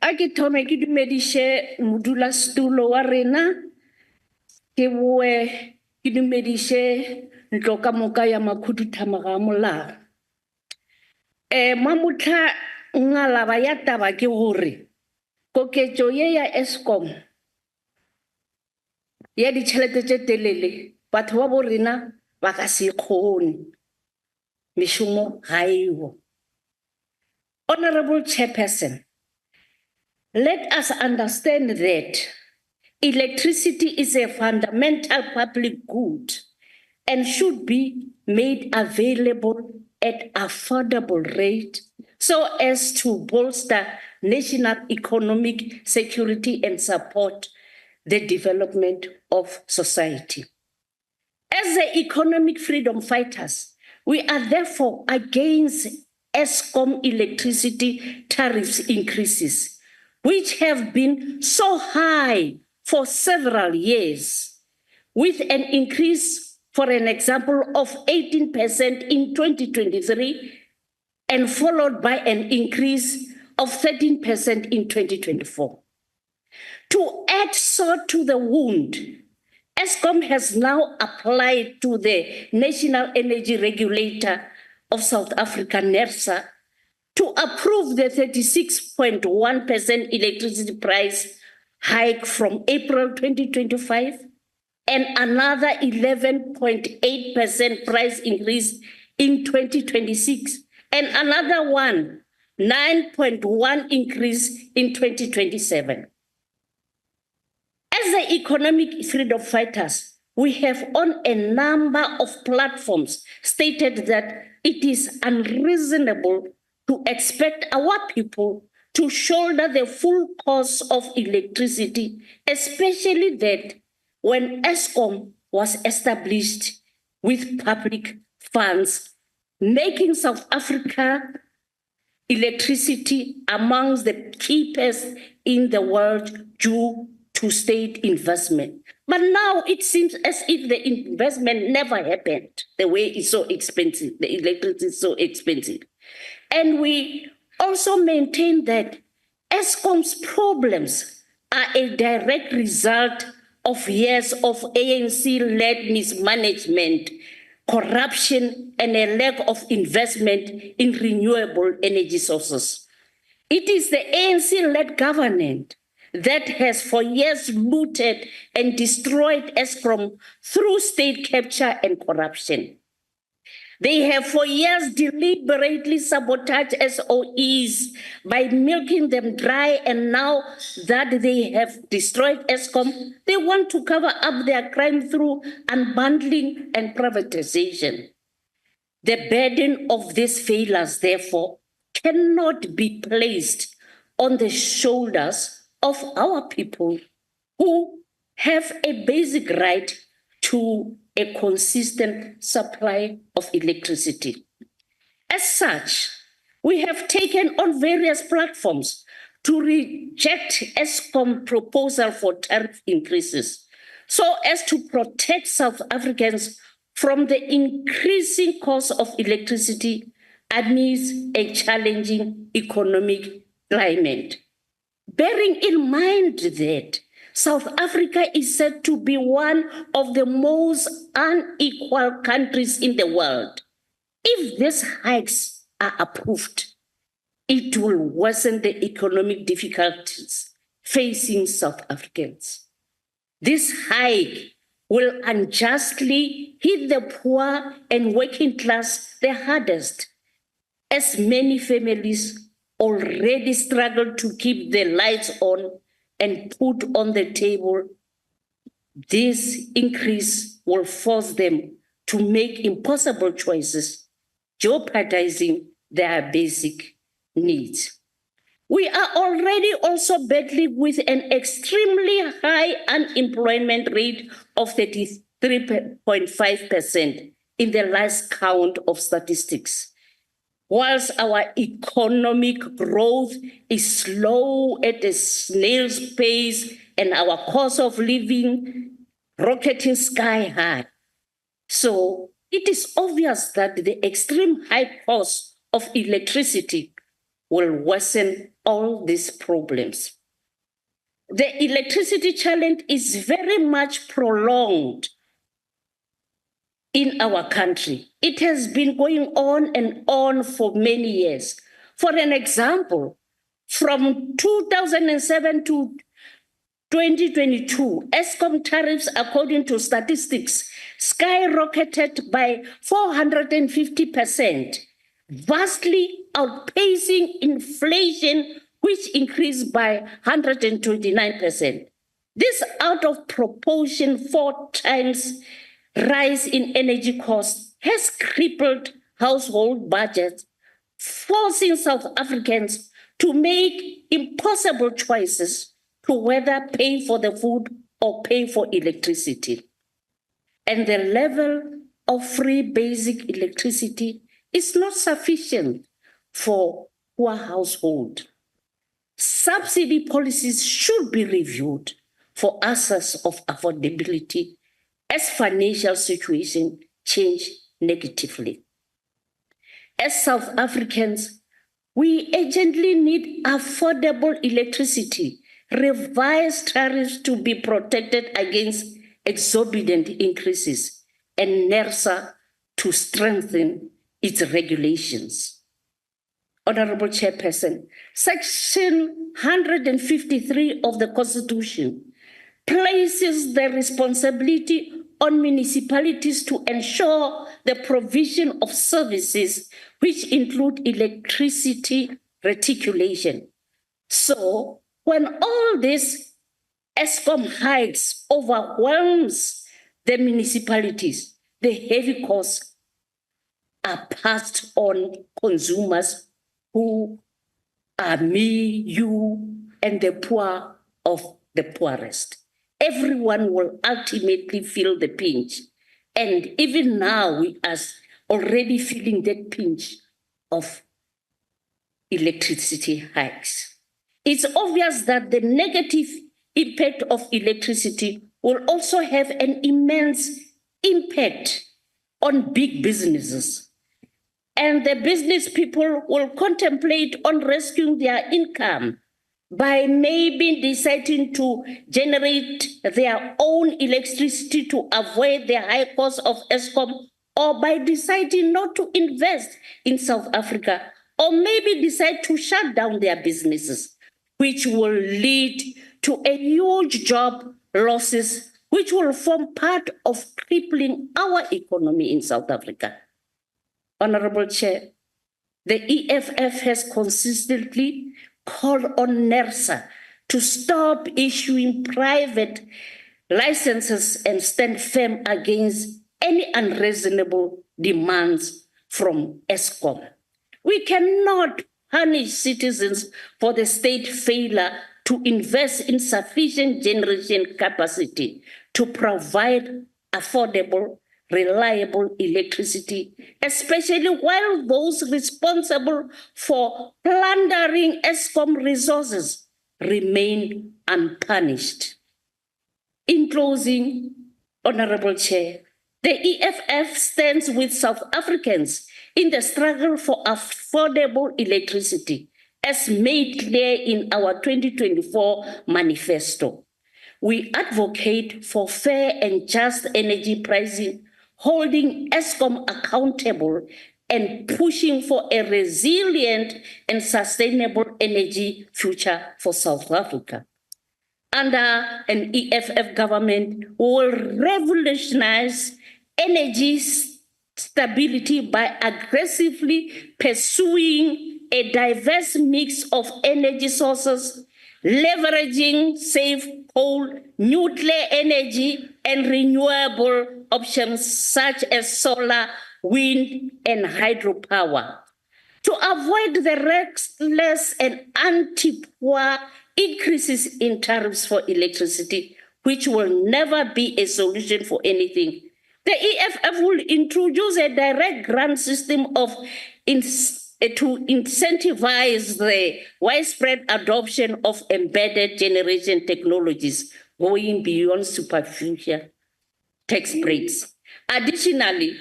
a ke thome ke dumedishe modulasetulo wa rena ke boe ke dumedishe ntlo ka moka ya makhuduthamaga a molao. Mamotlha ngalaba ya taba ke gore koketšo ye ya Eskom ya ditšhelete tše telele batho ba bo rena ba ka se kgone mešomo ga eo. Honorable Chairperson, let us understand that electricity is a fundamental public good and should be made available at affordable rate so as to bolster national economic security and support the development of society. As the economic freedom fighters, we are therefore against Eskom electricity tariffs increases, which have been so high for several years, with an increase, for an example, of 18% in 2023 and followed by an increase of 13% in 2024. To add salt to the wound, Eskom has now applied to the National Energy Regulator of South Africa, NERSA, to approve the 36.1% electricity price hike from April 2025 and another 11.8% price increase in 2026 and another 9.1% increase in 2027. As the economic freedom fighters, we have on a number of platforms stated that it is unreasonable to expect our people to shoulder the full cost of electricity, especially that when Eskom was established with public funds, making South Africa electricity amongst the cheapest in the world due to state investment. But now it seems as if the investment never happened, the way it's so expensive, the electricity is so expensive. And we also maintain that Eskom's problems are a direct result of years of ANC-led mismanagement, corruption, and a lack of investment in renewable energy sources. It is the ANC-led government that has for years looted and destroyed Eskom through state capture and corruption. They have for years deliberately sabotaged SOEs by milking them dry, and now that they have destroyed Eskom, they want to cover up their crime through unbundling and privatization. The burden of these failures, therefore, cannot be placed on the shoulders of our people who have a basic right to a consistent supply of electricity. As such, we have taken on various platforms to reject Eskom proposal for tariff increases so as to protect South Africans from the increasing cost of electricity amidst a challenging economic climate. Bearing in mind that South Africa is said to be one of the most unequal countries in the world, if these hikes are approved, it will worsen the economic difficulties facing South Africans. This hike will unjustly hit the poor and working class the hardest, as many families already struggle to keep the lights on and put on the table. This increase will force them to make impossible choices, jeopardizing their basic needs. We are already also battling with an extremely high unemployment rate of 33.5% in the last count of statistics. Whilst our economic growth is slow at a snail's pace and our cost of living rocketing sky high. So it is obvious that the extreme high cost of electricity will worsen all these problems. The electricity challenge is very much prolonged in our country. It has been going on and on for many years. For an example, from 2007 to 2022, Eskom tariffs, according to statistics, skyrocketed by 450%, vastly outpacing inflation, which increased by 129%. This out of proportion 4 times rise in energy costs has crippled household budgets, forcing South Africans to make impossible choices to whether pay for the food or pay for electricity. And the level of free basic electricity is not sufficient for poor households. Subsidy policies should be reviewed for access of affordability as financial situation change negatively. As South Africans, we urgently need affordable electricity, revised tariffs to be protected against exorbitant increases, and NERSA to strengthen its regulations. Honorable Chairperson, Section 153 of the Constitution places the responsibility on municipalities to ensure the provision of services which include electricity reticulation. So, when all this Eskom hikes overwhelms the municipalities, the heavy costs are passed on consumers who are me, you, and the poor of the poorest. Everyone will ultimately feel the pinch. And even now, we are already feeling that pinch of electricity hikes. It's obvious that the negative impact of electricity will also have an immense impact on big businesses. And the business people will contemplate on rescuing their income by maybe deciding to generate their own electricity to avoid the high cost of Eskom, or by deciding not to invest in South Africa, or maybe decide to shut down their businesses, which will lead to a huge job losses, which will form part of crippling our economy in South Africa. Honorable Chair, the EFF has consistently called on NERSA to stop issuing private licenses and stand firm against any unreasonable demands from Eskom. We cannot punish citizens for the state failure to invest in sufficient generation capacity to provide affordable, reliable electricity, especially while those responsible for plundering Eskom resources remain unpunished. In closing, Honorable Chair, the EFF stands with South Africans in the struggle for affordable electricity, as made clear in our 2024 manifesto. We advocate for fair and just energy pricing, holding Eskom accountable and pushing for a resilient and sustainable energy future for South Africa. Under an EFF government, we will revolutionize energy stability by aggressively pursuing a diverse mix of energy sources, leveraging safe coal, nuclear energy, and renewable options such as solar, wind, and hydropower. To avoid the reckless and anti-poor increases in tariffs for electricity, which will never be a solution for anything, the EFF will introduce a direct grant system to incentivize the widespread adoption of embedded generation technologies going beyond superficial tax breaks. Additionally,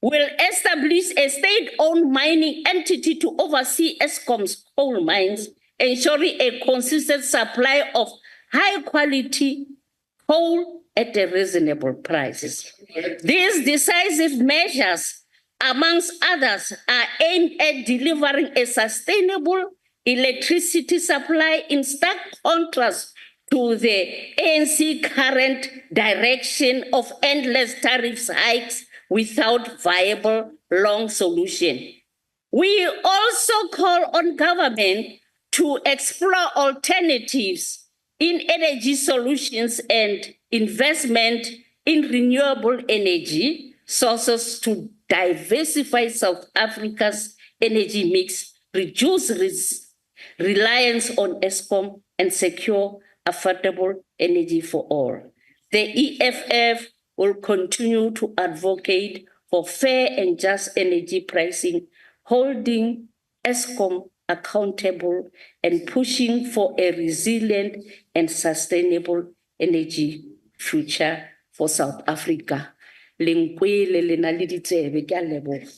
we'll establish a state-owned mining entity to oversee Eskom's coal mines ensuring a consistent supply of high quality coal at a reasonable prices. These decisive measures, amongst others, are aimed at delivering a sustainable electricity supply in stark contrast to the ANC current direction of endless tariff hikes without viable long solution. We also call on government to explore alternatives in energy solutions and investment in renewable energy sources to diversify South Africa's energy mix, reduce reliance on Eskom, and secure affordable energy for all. The EFF will continue to advocate for fair and just energy pricing, holding Eskom accountable and pushing for a resilient and sustainable energy future for South Africa. Lenkwele le na le ditsebe, ke a leboga.